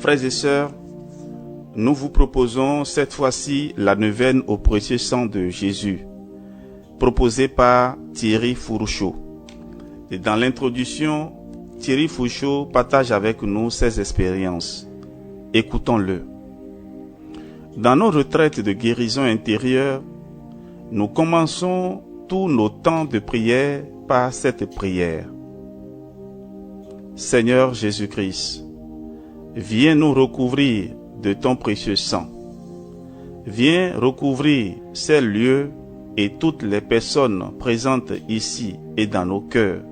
Frères et sœurs, nous vous proposons cette fois-ci la neuvaine au précieux sang de Jésus, proposée par Thierry Fourouchot. Et dans l'introduction, Thierry Fourouchot partage avec nous ses expériences. Écoutons-le. Dans nos retraites de guérison intérieure, nous commençons tous nos temps de prière par cette prière. Seigneur Jésus-Christ, viens nous recouvrir de ton précieux sang. Viens recouvrir ces lieux et toutes les personnes présentes ici et dans nos cœurs.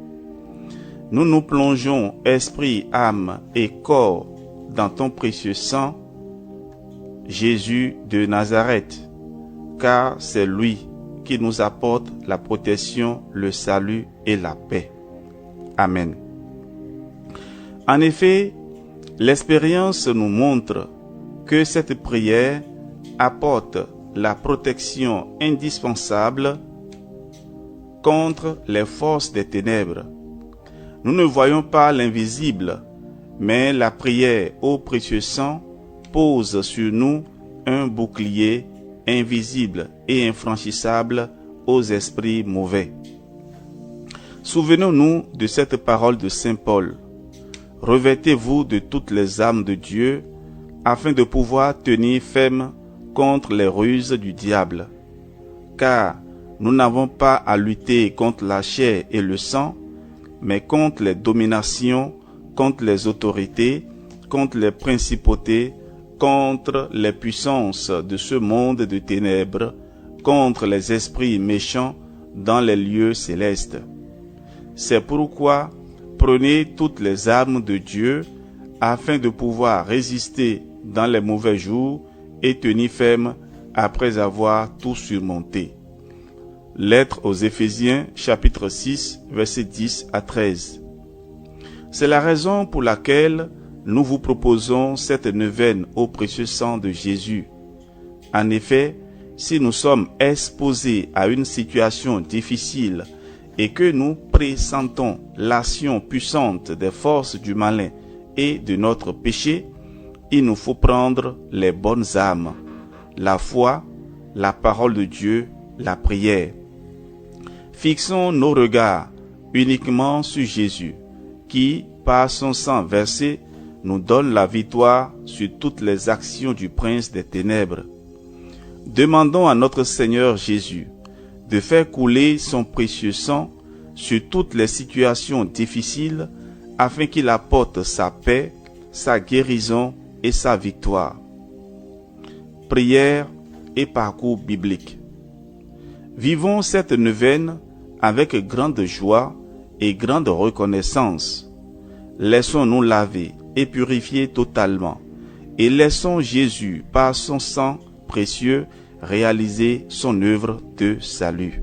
Nous nous plongeons esprit, âme et corps dans ton précieux sang, Jésus de Nazareth, car c'est lui qui nous apporte la protection, le salut et la paix. Amen. En effet, l'expérience nous montre que cette prière apporte la protection indispensable contre les forces des ténèbres. Nous ne voyons pas l'invisible, mais la prière au précieux sang pose sur nous un bouclier invisible et infranchissable aux esprits mauvais. Souvenons-nous de cette parole de Saint Paul. Revêtez-vous de toutes les armes de Dieu, afin de pouvoir tenir ferme contre les ruses du diable. Car nous n'avons pas à lutter contre la chair et le sang, mais contre les dominations, contre les autorités, contre les principautés, contre les puissances de ce monde de ténèbres, contre les esprits méchants dans les lieux célestes. C'est pourquoi prenez toutes les armes de Dieu afin de pouvoir résister dans les mauvais jours et tenir ferme après avoir tout surmonté. Lettre aux Éphésiens, chapitre 6, versets 10 à 13. C'est la raison pour laquelle nous vous proposons cette neuvaine au précieux sang de Jésus. En effet, si nous sommes exposés à une situation difficile et que nous pressentons l'action puissante des forces du malin et de notre péché, il nous faut prendre les bonnes armes, la foi, la parole de Dieu, la prière. Fixons nos regards uniquement sur Jésus, qui, par son sang versé, nous donne la victoire sur toutes les actions du prince des ténèbres. Demandons à notre Seigneur Jésus de faire couler son précieux sang sur toutes les situations difficiles afin qu'il apporte sa paix, sa guérison et sa victoire. Prière et parcours biblique. Vivons cette neuvaine avec grande joie et grande reconnaissance. Laissons-nous laver et purifier totalement et laissons Jésus par son sang précieux réaliser son œuvre de salut.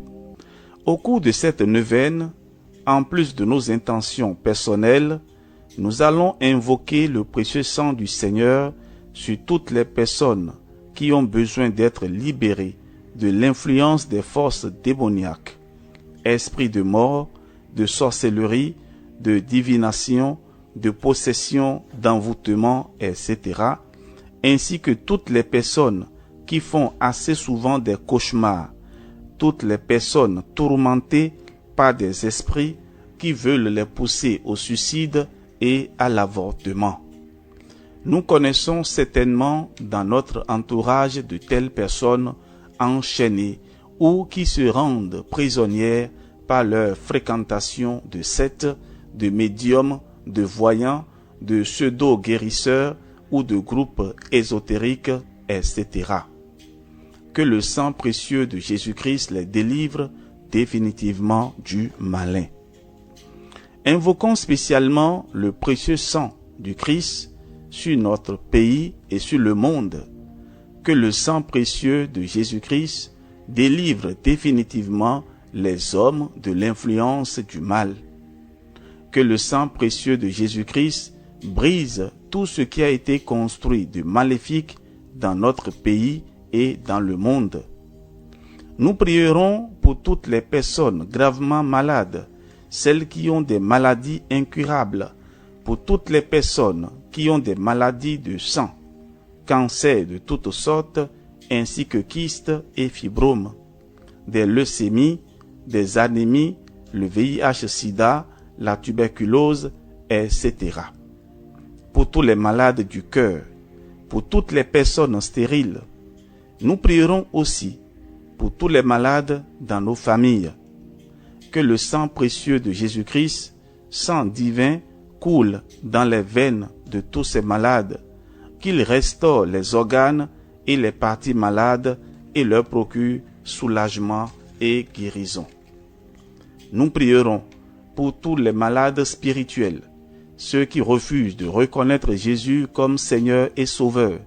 Au cours de cette neuvaine, en plus de nos intentions personnelles, nous allons invoquer le précieux sang du Seigneur sur toutes les personnes qui ont besoin d'être libérées de l'influence des forces démoniaques, esprits de mort, de sorcellerie, de divination, de possession, d'envoûtement, etc., ainsi que toutes les personnes qui font assez souvent des cauchemars, toutes les personnes tourmentées par des esprits qui veulent les pousser au suicide et à l'avortement. Nous connaissons certainement dans notre entourage de telles personnes enchaînées ou qui se rendent prisonnières par leur fréquentation de sectes, de médiums, de voyants, de pseudo-guérisseurs ou de groupes ésotériques, etc. Que le sang précieux de Jésus-Christ les délivre définitivement du malin. Invoquons spécialement le précieux sang du Christ sur notre pays et sur le monde. Que le sang précieux de Jésus-Christ délivre définitivement les hommes de l'influence du mal. Que le sang précieux de Jésus-Christ brise tout ce qui a été construit de maléfique dans notre pays et dans le monde. Nous prierons pour toutes les personnes gravement malades, celles qui ont des maladies incurables, pour toutes les personnes qui ont des maladies de sang, cancers de toutes sortes, ainsi que kystes et fibromes, des leucémies, des anémies, le VIH-Sida, la tuberculose, etc. Pour tous les malades du cœur, pour toutes les personnes stériles. Nous prierons aussi pour tous les malades dans nos familles. Que le sang précieux de Jésus-Christ, sang divin, coule dans les veines de tous ces malades, qu'il restaure les organes et les parties malades et leur procure soulagement et guérison. Nous prierons pour tous les malades spirituels, ceux qui refusent de reconnaître Jésus comme Seigneur et Sauveur,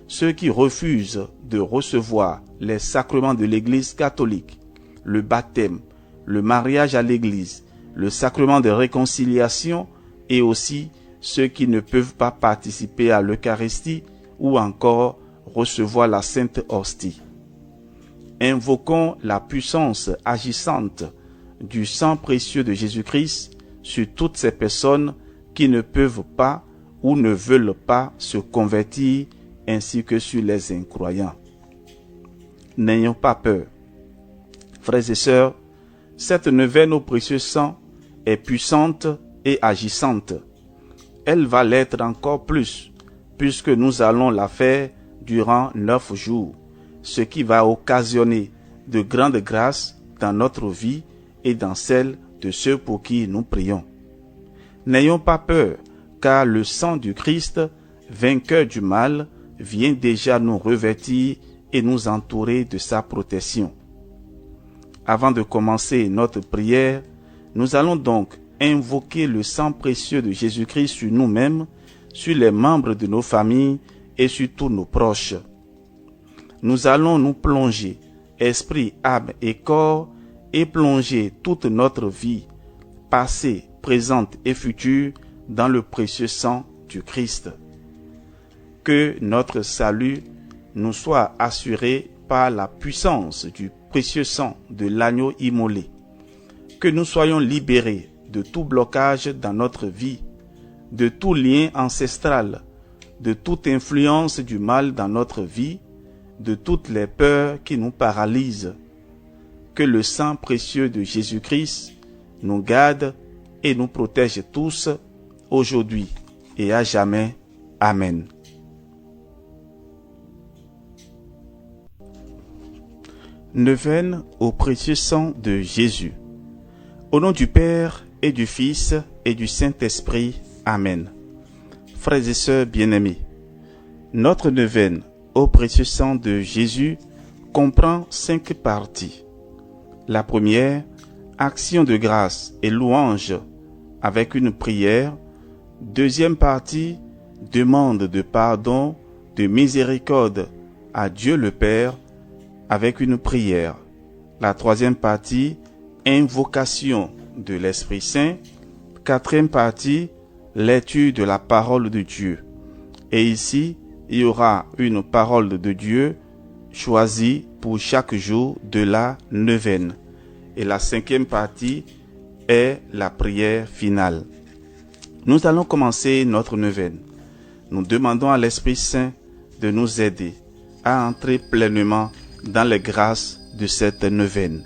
ceux qui refusent de recevoir les sacrements de l'Église catholique, le baptême, le mariage à l'Église, le sacrement de réconciliation et aussi ceux qui ne peuvent pas participer à l'Eucharistie ou encore recevoir la Sainte Hostie. Invoquons la puissance agissante du sang précieux de Jésus-Christ sur toutes ces personnes qui ne peuvent pas ou ne veulent pas se convertir, ainsi que sur les incroyants. N'ayons pas peur. Frères et sœurs, cette neuvaine au précieux sang est puissante et agissante. Elle va l'être encore plus, puisque nous allons la faire durant 9 jours, ce qui va occasionner de grandes grâces dans notre vie et dans celle de ceux pour qui nous prions. N'ayons pas peur, car le sang du Christ, vainqueur du mal, vient déjà nous revêtir et nous entourer de sa protection. Avant de commencer notre prière, nous allons donc invoquer le sang précieux de Jésus-Christ sur nous-mêmes, sur les membres de nos familles et sur tous nos proches. Nous allons nous plonger, esprit, âme et corps, et plonger toute notre vie, passée, présente et future, dans le précieux sang du Christ. Que notre salut nous soit assuré par la puissance du précieux sang de l'agneau immolé. Que nous soyons libérés de tout blocage dans notre vie, de tout lien ancestral, de toute influence du mal dans notre vie, de toutes les peurs qui nous paralysent. Que le sang précieux de Jésus-Christ nous garde et nous protège tous, aujourd'hui et à jamais. Amen. Neuvaine au précieux sang de Jésus. Au nom du Père et du Fils et du Saint-Esprit. Amen. Frères et sœurs bien-aimés, notre neuvaine au précieux sang de Jésus comprend 5 parties. La première, action de grâce et louange avec une prière. Deuxième partie, demande de pardon, de miséricorde à Dieu le Père avec une prière. La troisième partie, invocation de l'Esprit Saint. Quatrième partie, lecture de la parole de Dieu. Et ici, il y aura une parole de Dieu choisie pour chaque jour de la neuvaine. Et la 5e partie est la prière finale. Nous allons commencer notre neuvaine. Nous demandons à l'Esprit Saint de nous aider à entrer pleinement dans les grâces de cette neuvaine.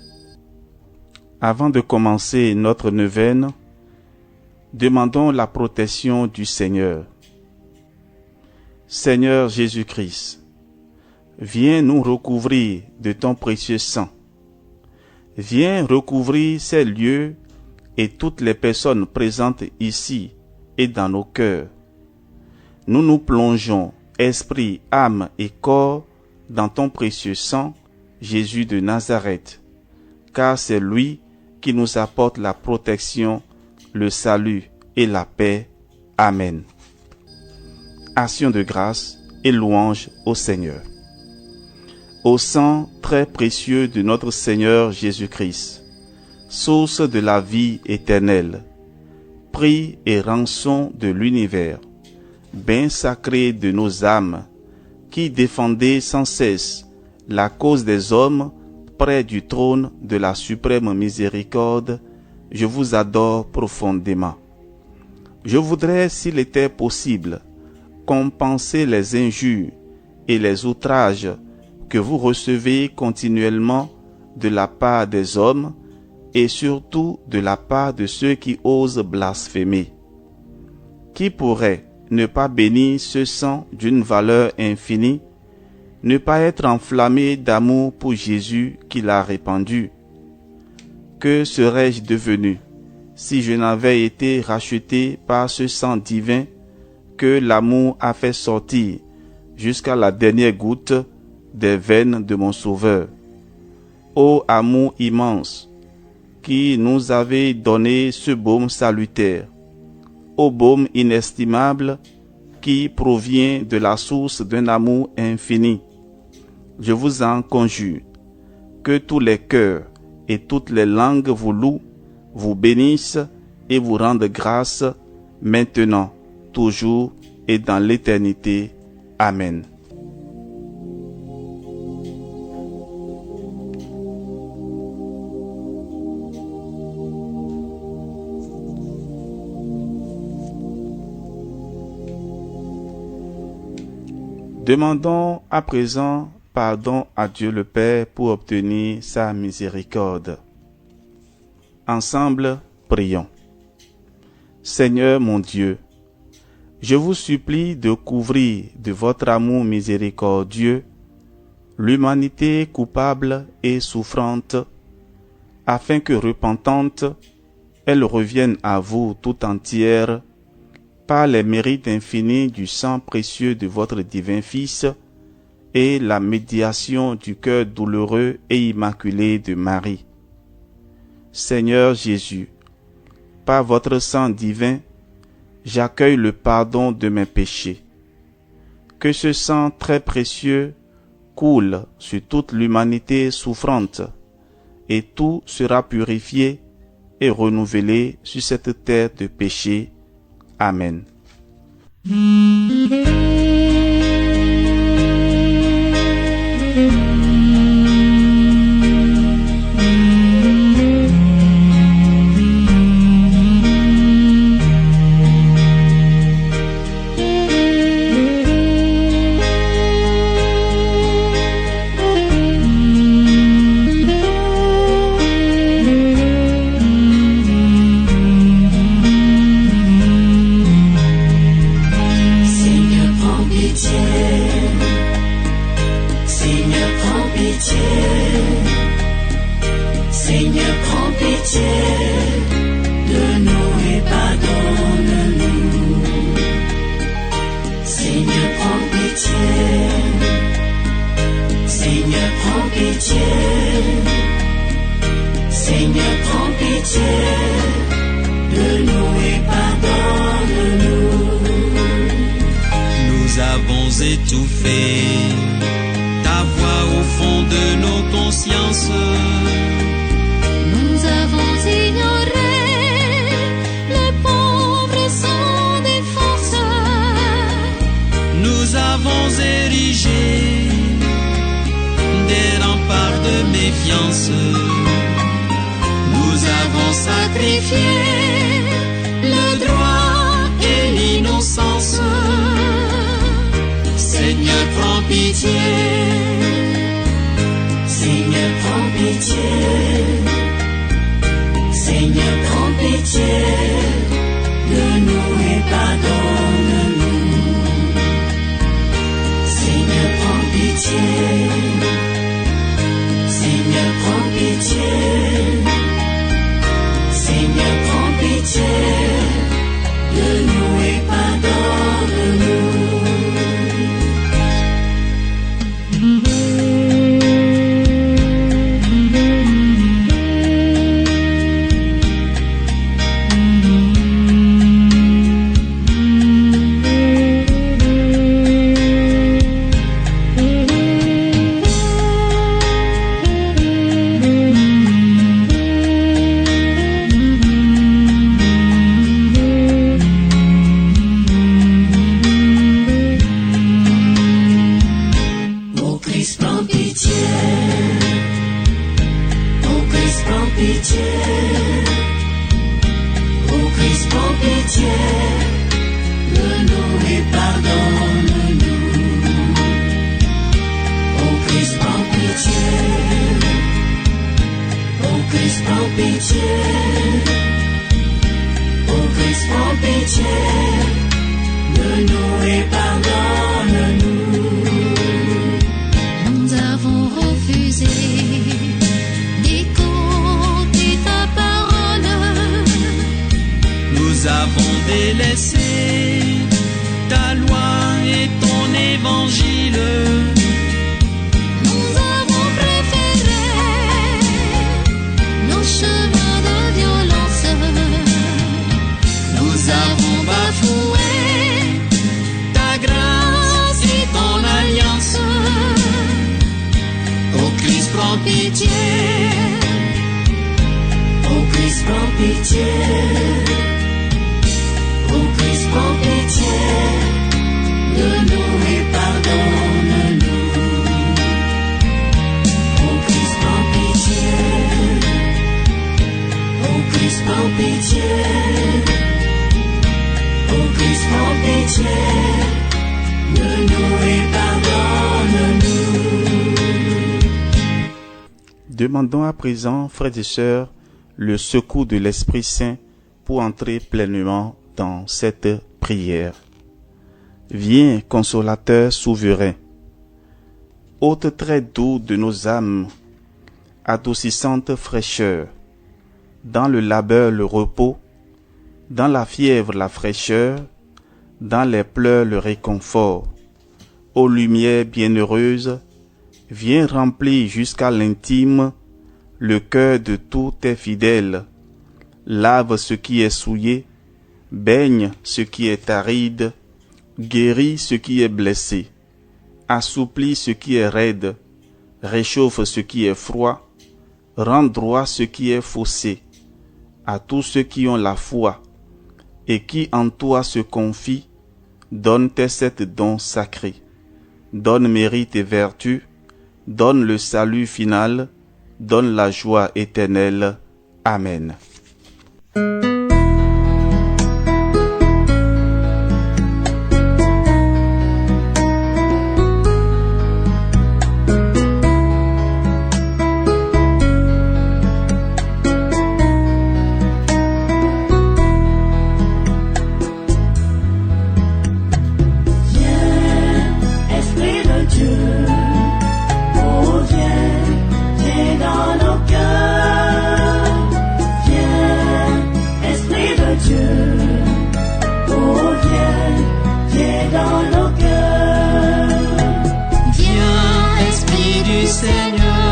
Avant de commencer notre neuvaine, demandons la protection du Seigneur. Seigneur Jésus-Christ, viens nous recouvrir de ton précieux sang. Viens recouvrir ces lieux et toutes les personnes présentes ici et dans nos cœurs. Nous nous plongeons, esprit, âme et corps, dans ton précieux sang, Jésus de Nazareth, car c'est lui qui nous apporte la protection, le salut et la paix. Amen. Action de grâce et louange au Seigneur. Au sang très précieux de notre Seigneur Jésus-Christ, source de la vie éternelle, prix et rançon de l'univers, bain sacré de nos âmes, qui défendez sans cesse la cause des hommes près du trône de la suprême miséricorde, je vous adore profondément. Je voudrais, s'il était possible, compenser les injures et les outrages que vous recevez continuellement de la part des hommes et surtout de la part de ceux qui osent blasphémer. Qui pourrait ne pas bénir ce sang d'une valeur infinie, ne pas être enflammé d'amour pour Jésus qui l'a répandu? Que serais-je devenu si je n'avais été racheté par ce sang divin que l'amour a fait sortir jusqu'à la dernière goutte des veines de mon Sauveur? Ô amour immense, qui nous avait donné ce baume salutaire, ô baume inestimable qui provient de la source d'un amour infini, je vous en conjure, que tous les cœurs et toutes les langues vous louent, vous bénissent et vous rendent grâce, maintenant, toujours et dans l'éternité. Amen. Demandons à présent pardon à Dieu le Père pour obtenir sa miséricorde. Ensemble, prions. Seigneur mon Dieu, je vous supplie de couvrir de votre amour miséricordieux l'humanité coupable et souffrante, afin que repentante, elle revienne à vous tout entière par les mérites infinis du sang précieux de votre divin Fils et la médiation du cœur douloureux et immaculé de Marie. Seigneur Jésus, par votre sang divin, j'accueille le pardon de mes péchés. Que ce sang très précieux coule sur toute l'humanité souffrante, et tout sera purifié et renouvelé sur cette terre de péché. Amen. Seigneur, prends pitié de nous et pardonne-nous. Seigneur, prends pitié. Seigneur, prends pitié. Seigneur, prends pitié de nous et pardonne-nous. Nous avons étouffé ta voix au fond de nos consciences. Nous avons ignoré les pauvres sans défense. Nous avons érigé des remparts de méfiance. Nous avons sacrifié le droit et l'innocence. Seigneur, prends pitié. Seigneur, prends pitié. Seigneur, prends pitié de nous et pardonne-nous. Seigneur, prends pitié. Seigneur, prends pitié. Seigneur, prends pitié de nous et pardonne-nous. pitié. Ô Christ, prends pitié de nous et pardonne-nous. Nous avons refusé d'écouter ta parole. Nous avons délaissé ta loi et ton évangile. Nous avons préféré nos chemins de violence. Nous avons bafoué ta grâce et ton alliance. Ô Christ, prends pitié. Ô Christ, prends pitié. Ô Christ, prends pitié de nous et pardonne-nous. Ô Christ, prends pitié. Ô Christ, prends pitié. Ô Christ, prends pitié de nous et pardonne-nous. Demandons à présent, frères et sœurs, le secours de l'Esprit Saint pour entrer pleinement dans cette prière. Viens, consolateur souverain, hôte très doux de nos âmes, adoucissante fraîcheur, dans le labeur le repos, dans la fièvre la fraîcheur, dans les pleurs le réconfort. Ô lumière bienheureuse, viens remplir jusqu'à l'intime le cœur de tous tes fidèles, lave ce qui est souillé, baigne ce qui est aride, guéris ce qui est blessé, assouplis ce qui est raide, réchauffe ce qui est froid, rend droit ce qui est faussé, à tous ceux qui ont la foi et qui en toi se confient, donne tes sept dons sacrés, donne mérite et vertu, donne le salut final, donne la joie éternelle. Amen. Esprit de Dieu, oh viens, viens dans nos cœurs. Viens, Esprit de Dieu, oh viens, viens dans nos cœurs. Viens, Esprit du Seigneur,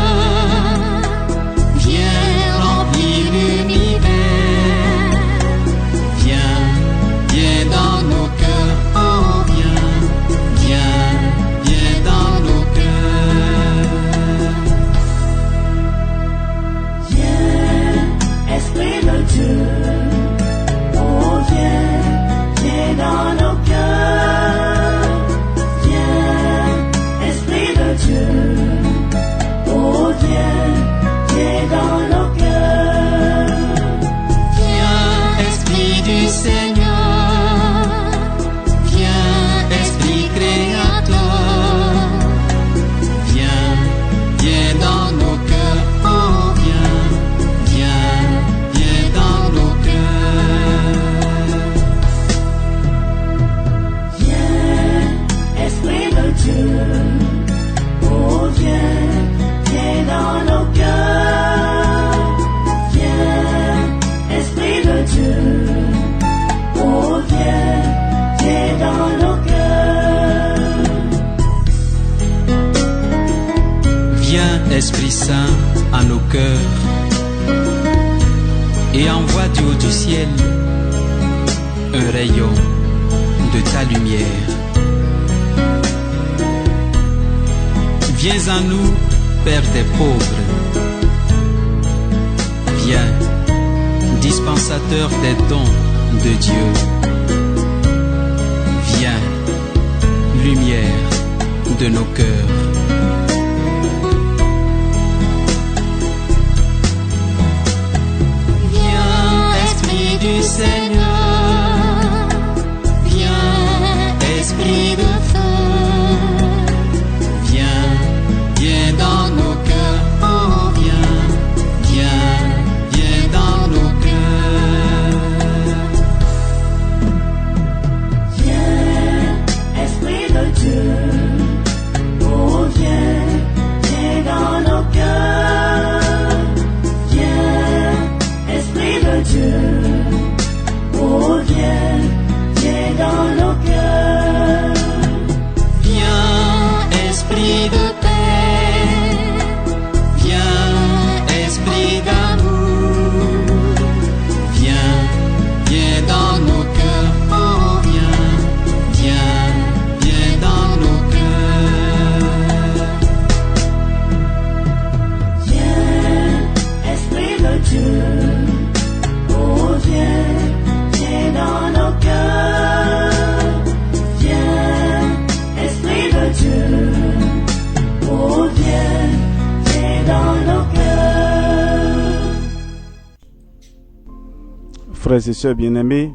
viens remplir l'univers. Viens, viens dans nos cœurs, oh viens, viens, viens dans nos cœurs. Viens, Esprit de Dieu, oh viens, viens dans nos cœurs. Viens, Esprit de Dieu, oh viens, viens dans nos cœurs. Viens, Esprit du Seigneur, viens, Esprit créateur. Viens, viens dans nos cœurs, oh viens, viens, viens dans nos cœurs. Viens, Esprit de Dieu, oh viens, viens dans nos cœurs. Viens, Esprit de Dieu, oh viens, viens dans nos cœurs. Viens, Esprit Saint, à nos cœurs, et envoie du haut du ciel un rayon de ta lumière. Viens à nous, Père des pauvres. Viens, dispensateur des dons de Dieu. Viens, lumière de nos cœurs. Viens, Esprit du Seigneur, viens, Esprit de feu, viens, viens dans nos cœurs, oh viens, viens, viens dans Frères et sœurs bien-aimés,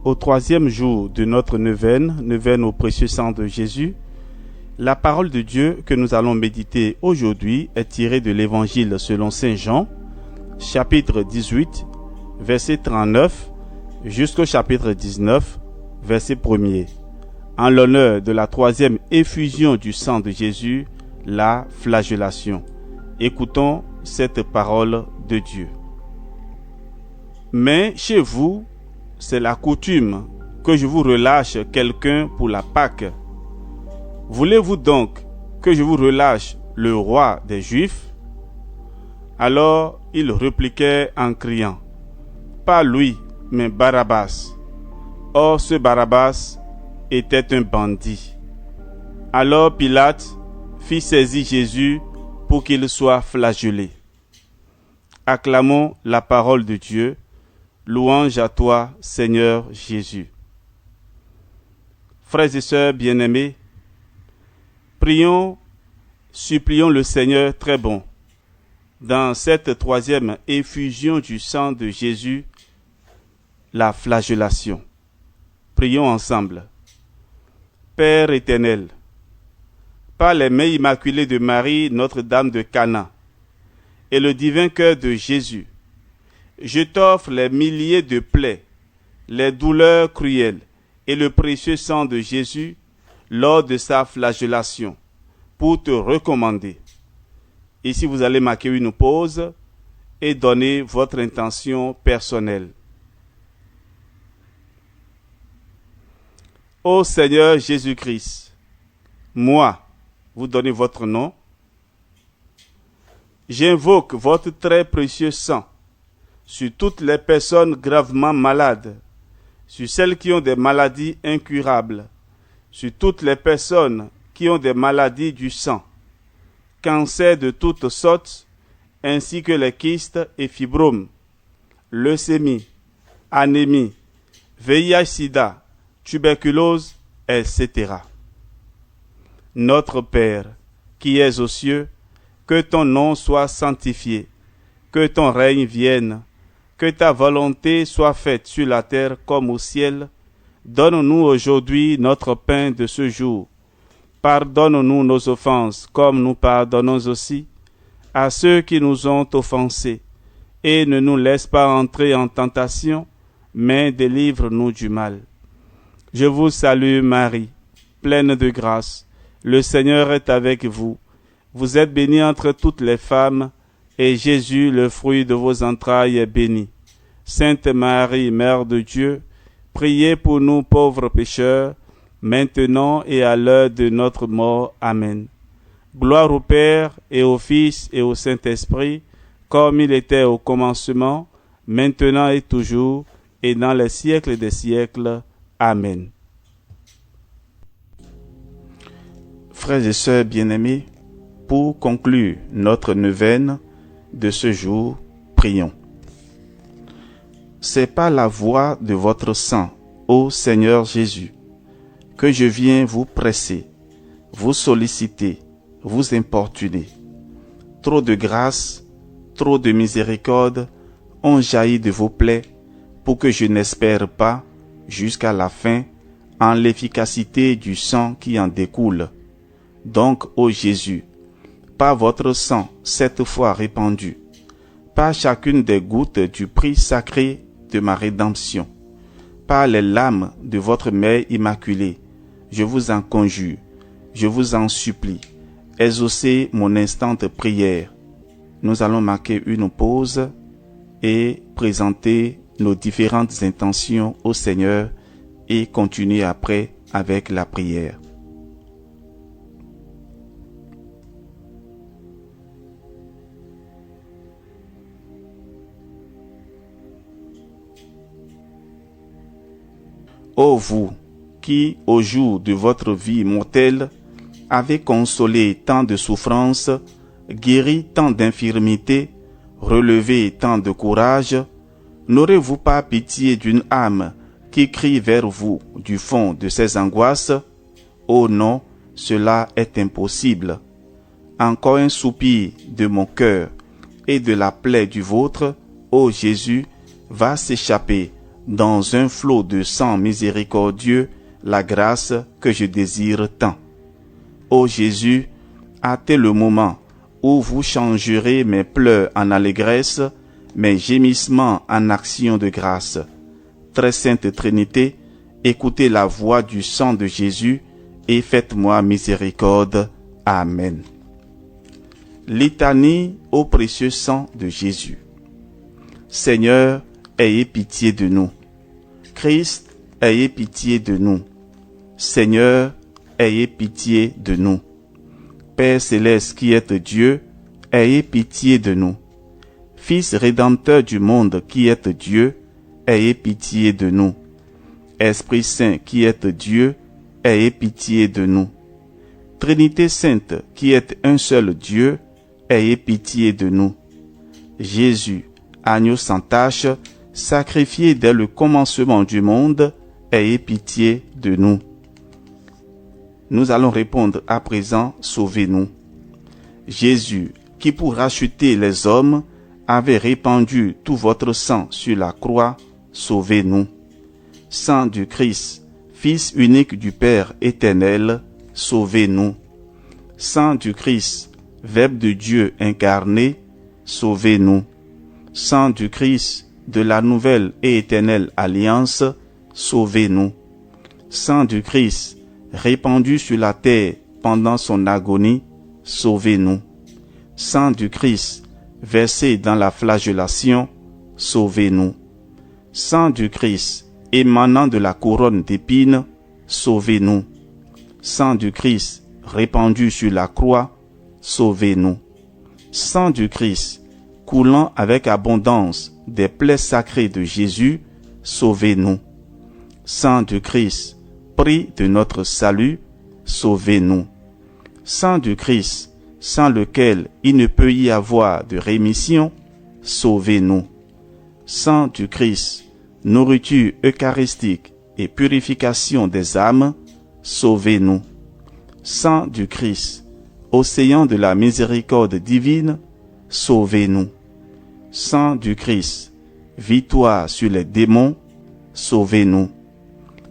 au 3e jour de notre neuvaine au précieux sang de Jésus, la parole de Dieu que nous allons méditer aujourd'hui est tirée de l'Évangile selon Saint Jean, chapitre 18, verset 39, jusqu'au chapitre 19, verset 1er, en l'honneur de la 3e effusion du sang de Jésus, la flagellation. Écoutons cette parole de Dieu. Mais chez vous, c'est la coutume que je vous relâche quelqu'un pour la Pâque. Voulez-vous donc que je vous relâche le roi des Juifs? Alors ils répliquaient en criant, pas lui, mais Barabbas. Or ce Barabbas était un bandit. Alors Pilate fit saisir Jésus pour qu'il soit flagellé. Acclamons la parole de Dieu. Louange à toi, Seigneur Jésus. Frères et sœurs bien-aimés, prions, supplions le Seigneur très bon, dans cette 3e effusion du sang de Jésus, la flagellation. Prions ensemble. Père éternel, par les mains immaculées de Marie, Notre-Dame de Cana, et le divin cœur de Jésus, je t'offre les milliers de plaies, les douleurs cruelles et le précieux sang de Jésus lors de sa flagellation pour te recommander. Ici, vous allez marquer une pause et donner votre intention personnelle. Ô Seigneur Jésus-Christ, moi, vous donnez votre nom, j'invoque votre très précieux sang sur toutes les personnes gravement malades, sur celles qui ont des maladies incurables, sur toutes les personnes qui ont des maladies du sang, cancers de toutes sortes, ainsi que les kystes et fibromes, leucémie, anémie, VIH-Sida, tuberculose, etc. Notre Père, qui es aux cieux, que ton nom soit sanctifié, que ton règne vienne, que ta volonté soit faite sur la terre comme au ciel. Donne-nous aujourd'hui notre pain de ce jour. Pardonne-nous nos offenses, comme nous pardonnons aussi à ceux qui nous ont offensés. Et ne nous laisse pas entrer en tentation, mais délivre-nous du mal. Je vous salue Marie, pleine de grâce. Le Seigneur est avec vous. Vous êtes bénie entre toutes les femmes, et Jésus, le fruit de vos entrailles, est béni. Sainte Marie, Mère de Dieu, priez pour nous pauvres pécheurs, maintenant et à l'heure de notre mort. Amen. Gloire au Père, et au Fils, et au Saint-Esprit, comme il était au commencement, maintenant et toujours, et dans les siècles des siècles. Amen. Frères et sœurs bien-aimés, pour conclure notre neuvaine de ce jour, prions. C'est par la voix de votre sang, ô Seigneur Jésus, que je viens vous presser, vous solliciter, vous importuner. Trop de grâce, trop de miséricorde ont jailli de vos plaies pour que je n'espère pas, jusqu'à la fin, en l'efficacité du sang qui en découle. Donc, ô Jésus, par votre sang 7 fois répandu, par chacune des gouttes du prix sacré de ma rédemption, par les larmes de votre Mère immaculée, je vous en conjure, je vous en supplie, exaucez mon instante prière. Nous allons marquer une pause et présenter nos différentes intentions au Seigneur et continuer après avec la prière. Ô vous, qui, au jour de votre vie mortelle, avez consolé tant de souffrances, guéri tant d'infirmités, relevé tant de courage, n'aurez-vous pas pitié d'une âme qui crie vers vous du fond de ses angoisses? Oh non, cela est impossible. Encore un soupir de mon cœur et de la plaie du vôtre, ô Jésus, va s'échapper dans un flot de sang miséricordieux, la grâce que je désire tant. Ô Jésus, hâtez le moment où vous changerez mes pleurs en allégresse, mes gémissements en actions de grâce. Très sainte Trinité, écoutez la voix du sang de Jésus et faites-moi miséricorde. Amen. Litanie au précieux sang de Jésus. Seigneur, ayez pitié de nous. Christ, ayez pitié de nous. Seigneur, ayez pitié de nous. Père céleste qui êtes Dieu, ayez pitié de nous. Fils rédempteur du monde qui êtes Dieu, ayez pitié de nous. Esprit Saint qui êtes Dieu, ayez pitié de nous. Trinité Sainte qui êtes un seul Dieu, ayez pitié de nous. Jésus, agneau sans tache, sacrifié dès le commencement du monde, ayez pitié de nous. Nous allons répondre à présent, sauvez-nous. Jésus, qui pour racheter les hommes, avait répandu tout votre sang sur la croix, sauvez-nous. Sang du Christ, Fils unique du Père éternel, sauvez-nous. Sang du Christ, Verbe de Dieu incarné, sauvez-nous. Sang du Christ, de la nouvelle et éternelle alliance, sauvez-nous. Sang du Christ, répandu sur la terre pendant son agonie, sauvez-nous. Sang du Christ, versé dans la flagellation, sauvez-nous. Sang du Christ, émanant de la couronne d'épines, sauvez-nous. Sang du Christ, répandu sur la croix, sauvez-nous. Sang du Christ, coulant avec abondance des plaies sacrées de Jésus, sauvez-nous. Sang du Christ, prix de notre salut, sauvez-nous. Sang du Christ, sans lequel il ne peut y avoir de rémission, sauvez-nous. Sang du Christ, nourriture eucharistique et purification des âmes, sauvez-nous. Sang du Christ, océan de la miséricorde divine, sauvez-nous. Sang du Christ, victoire sur les démons, sauvez-nous.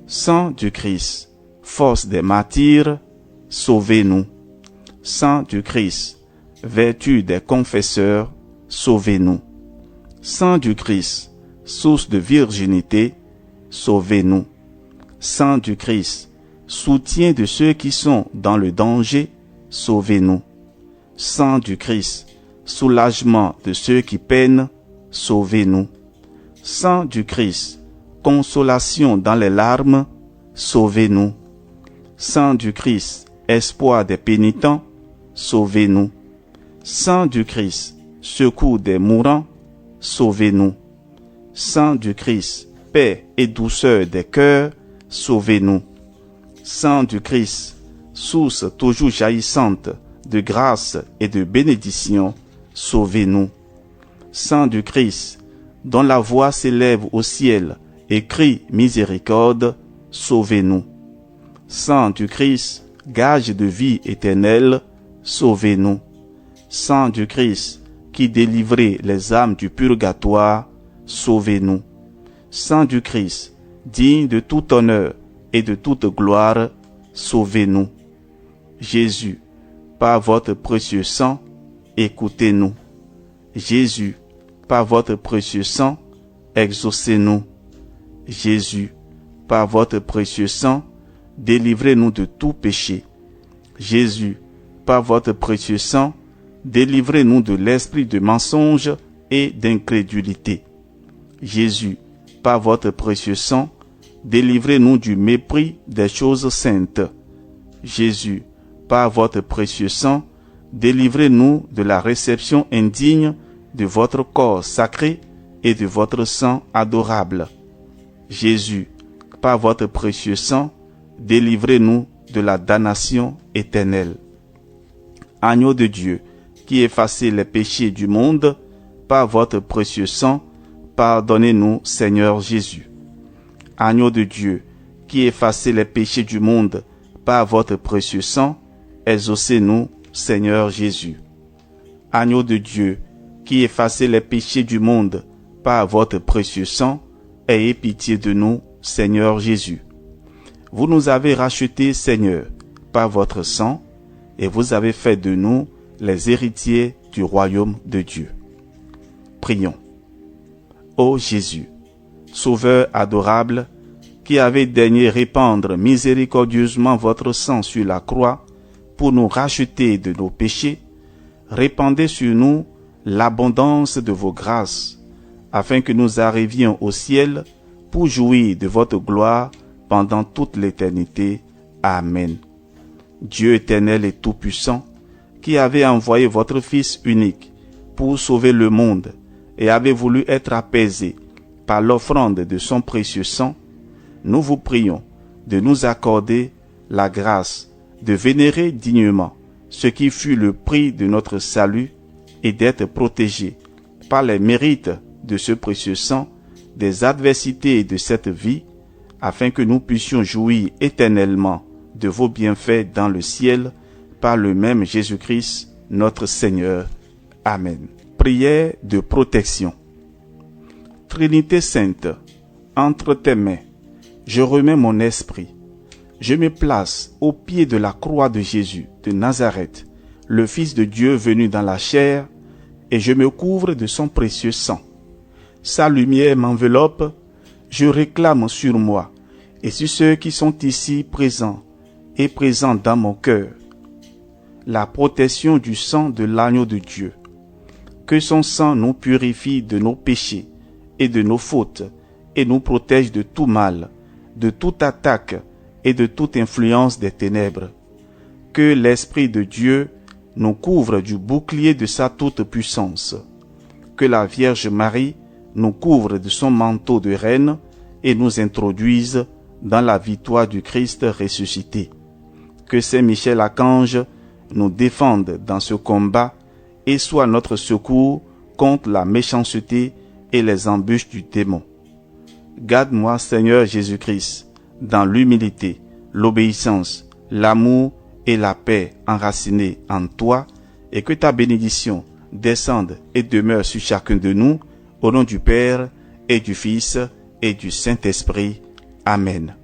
Sang du Christ, force des martyrs, sauvez-nous. Sang du Christ, vertu des confesseurs, sauvez-nous. Sang du Christ, source de virginité, sauvez-nous. Sang du Christ, soutien de ceux qui sont dans le danger, sauvez-nous. Sang du Christ, soulagement de ceux qui peinent, sauvez-nous. Sang du Christ, consolation dans les larmes, sauvez-nous. Sang du Christ, espoir des pénitents, sauvez-nous. Sang du Christ, secours des mourants, sauvez-nous. Sang du Christ, paix et douceur des cœurs, sauvez-nous. Sang du Christ, source toujours jaillissante de grâce et de bénédiction, sauvez-nous. Sang du Christ, dont la voix s'élève au ciel et crie miséricorde, sauvez-nous. Sang du Christ, gage de vie éternelle, sauvez-nous. Sang du Christ, qui délivrait les âmes du purgatoire, sauvez-nous. Sang du Christ, digne de tout honneur et de toute gloire, sauvez-nous. Jésus, par votre précieux sang, écoutez-nous. Jésus, par votre précieux sang, exaucez-nous. Jésus, par votre précieux sang, délivrez-nous de tout péché. Jésus, par votre précieux sang, délivrez-nous de l'esprit de mensonge et d'incrédulité. Jésus, par votre précieux sang, délivrez-nous du mépris des choses saintes. Jésus, par votre précieux sang, délivrez-nous de la réception indigne de votre corps sacré et de votre sang adorable. Jésus, par votre précieux sang, délivrez-nous de la damnation éternelle. Agneau de Dieu, qui effacez les péchés du monde, par votre précieux sang, pardonnez-nous, Seigneur Jésus. Agneau de Dieu, qui effacez les péchés du monde, par votre précieux sang, exaucez-nous, Seigneur Jésus. Agneau de Dieu, qui effacez les péchés du monde, par votre précieux sang, ayez pitié de nous, Seigneur Jésus. Vous nous avez rachetés, Seigneur, par votre sang, et vous avez fait de nous les héritiers du royaume de Dieu. Prions. Ô Jésus, Sauveur adorable, qui avez daigné répandre miséricordieusement votre sang sur la croix pour nous racheter de nos péchés, répandez sur nous l'abondance de vos grâces, afin que nous arrivions au ciel pour jouir de votre gloire pendant toute l'éternité. Amen. Dieu éternel et tout-puissant, qui avez envoyé votre Fils unique pour sauver le monde et avez voulu être apaisé par l'offrande de son précieux sang, nous vous prions de nous accorder la grâce de vénérer dignement ce qui fut le prix de notre salut et d'être protégés par les mérites de ce précieux sang des adversités de cette vie, afin que nous puissions jouir éternellement de vos bienfaits dans le ciel par le même Jésus-Christ, notre Seigneur. Amen. Prière de protection. Trinité Sainte, entre tes mains, je remets mon esprit. Je me place au pied de la croix de Jésus de Nazareth, le Fils de Dieu venu dans la chair, et je me couvre de son précieux sang. Sa lumière m'enveloppe, je réclame sur moi et sur ceux qui sont ici présents et présents dans mon cœur la protection du sang de l'agneau de Dieu. Que son sang nous purifie de nos péchés et de nos fautes et nous protège de tout mal, de toute attaque et de toute influence des ténèbres. Que l'Esprit de Dieu nous couvre du bouclier de sa toute-puissance. Que la Vierge Marie nous couvre de son manteau de reine et nous introduise dans la victoire du Christ ressuscité. Que Saint Michel Archange nous défende dans ce combat et soit notre secours contre la méchanceté et les embûches du démon. Garde-moi, Seigneur Jésus-Christ, dans l'humilité, l'obéissance, l'amour et la paix enracinés en toi, et que ta bénédiction descende et demeure sur chacun de nous, au nom du Père et du Fils et du Saint-Esprit. Amen.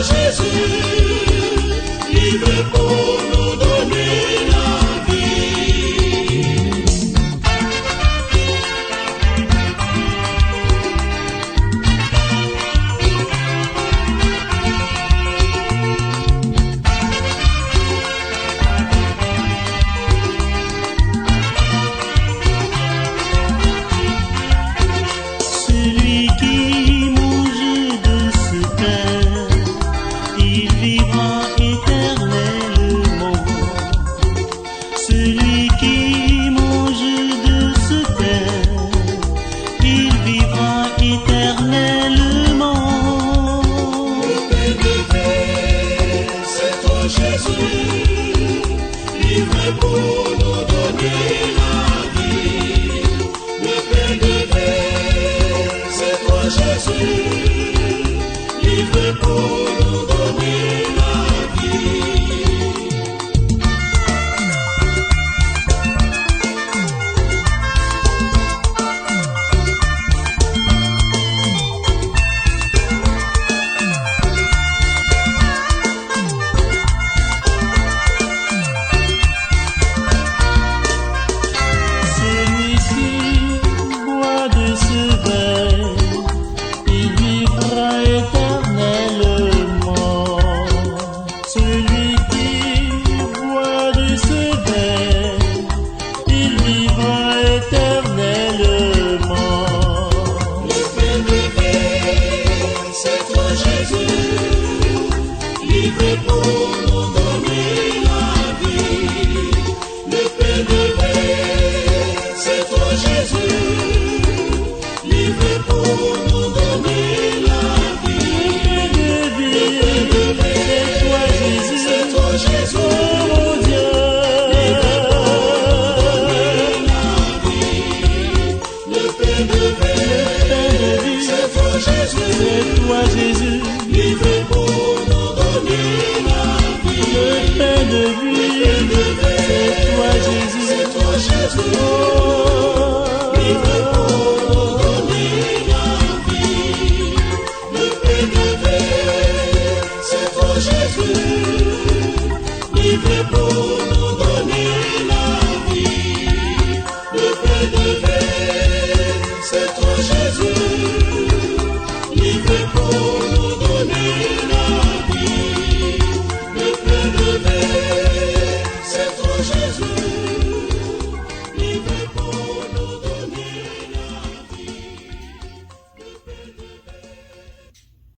Jésus, livré pour nous donner la vie. Celui qui mange de ce pain, il vivra éternellement. Celui qui mange de ce pain, il vivra éternellement. Le pain de vie, c'est toi Jésus, livré pour nous donner la vie. Le pain de vie, c'est toi Jésus, livré pour nous donner la vie. Celui qui boit de ce verre, il vivra éternellement. Celui qui boit de ce verre, il vivra éternellement. Le pain de vie, c'est toi Jésus, livré pour nous donner la vie. Le pain de vie, c'est toi Jésus, livré pour nous donner la vie. C'est toi Jésus, Oh mon Dieu, le pain de vie, c'est toi Jésus, c'est toi Jésus, livré pour nous donner la vie. le pain de vie, c'est toi Jésus, C'est toi Jésus, oh, livré pour nous donner la vie. Le pain de vie, c'est toi Jésus, livré pour nous donner la vie. Le pain de vie, c'est toi Jésus, livré pour